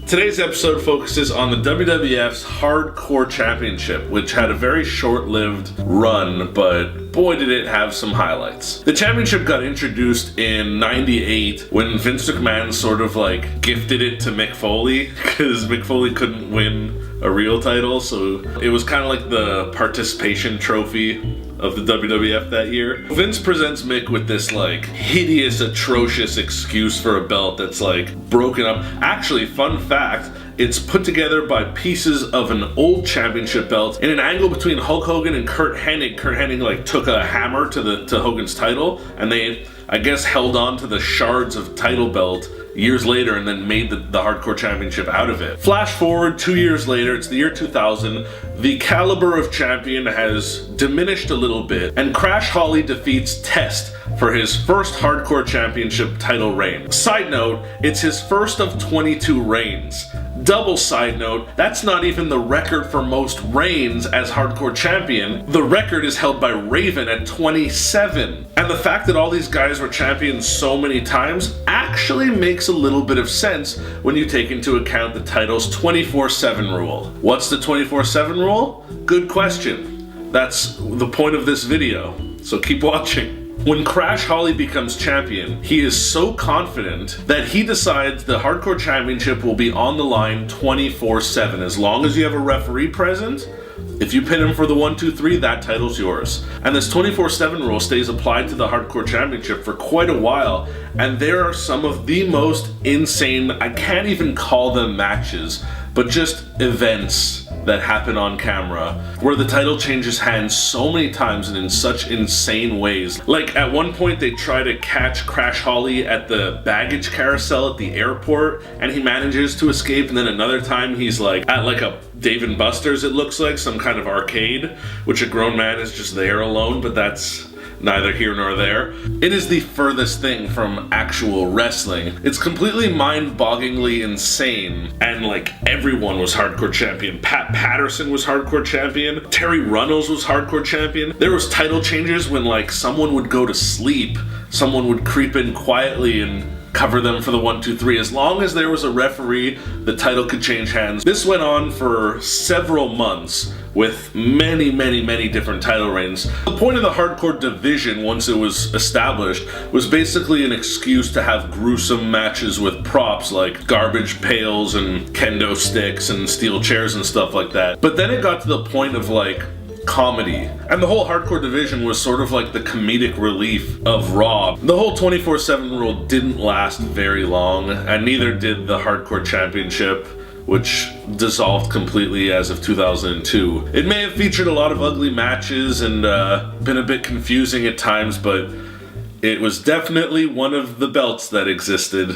Today's episode focuses on the WWF's Hardcore Championship, which had a very short-lived run, but boy did it have some highlights. The championship got introduced in '98 when Vince McMahon sort of like gifted it to Mick Foley, because Mick Foley couldn't win a real title, so it was kind of like the participation trophy of the WWF that year. Vince presents Mick with this like hideous, atrocious excuse for a belt that's like broken up. Actually, fun fact, it's put together by pieces of an old championship belt in an angle between Hulk Hogan and Curt Hennig. Curt Hennig like took a hammer to Hogan's title, and they, I guess, held on to the shards of title belt years later and then made the Hardcore Championship out of it. Flash forward 2 years later, it's the year 2000, the caliber of champion has diminished a little bit, and Crash Holly defeats Test for his first Hardcore Championship title reign. Side note, it's his first of 22 reigns. Double side note, that's not even the record for most reigns as Hardcore Champion. The record is held by Raven at 27. And the fact that all these guys were champions so many times actually makes a little bit of sense when you take into account the title's 24/7 rule. What's the 24/7 rule? Good question. That's the point of this video, so keep watching. When Crash Holly becomes champion, he is so confident that he decides the Hardcore Championship will be on the line 24/7. As long as you have a referee present, if you pin him for the 1, 2, 3, that title's yours. And this 24/7 rule stays applied to the Hardcore Championship for quite a while, and there are some of the most insane, I can't even call them matches, but just events that happen on camera, where the title changes hands so many times and in such insane ways. Like at one point they try to catch Crash Holly at the baggage carousel at the airport and he manages to escape, and then another time he's like at like a Dave & Buster's, it looks like, some kind of arcade, which a grown man is just there alone, but that's neither here nor there. It is the furthest thing from actual wrestling. It's completely mind-bogglingly insane, and like everyone was Hardcore Champion. Pat Patterson was Hardcore Champion. Terry Runnels was Hardcore Champion. There was title changes when like someone would go to sleep, someone would creep in quietly and cover them for the 1, 2, 3. As long as there was a referee, the title could change hands. This went on for several months with many different title reigns. The point of the Hardcore division, once it was established, was basically an excuse to have gruesome matches with props like garbage pails and kendo sticks and steel chairs and stuff like that. But then it got to the point of like comedy, and the whole Hardcore division was sort of like the comedic relief of Raw. The whole 24/7 rule didn't last very long, and neither did the Hardcore Championship, which dissolved completely as of 2002. It may have featured a lot of ugly matches and been a bit confusing at times, but it was definitely one of the belts that existed.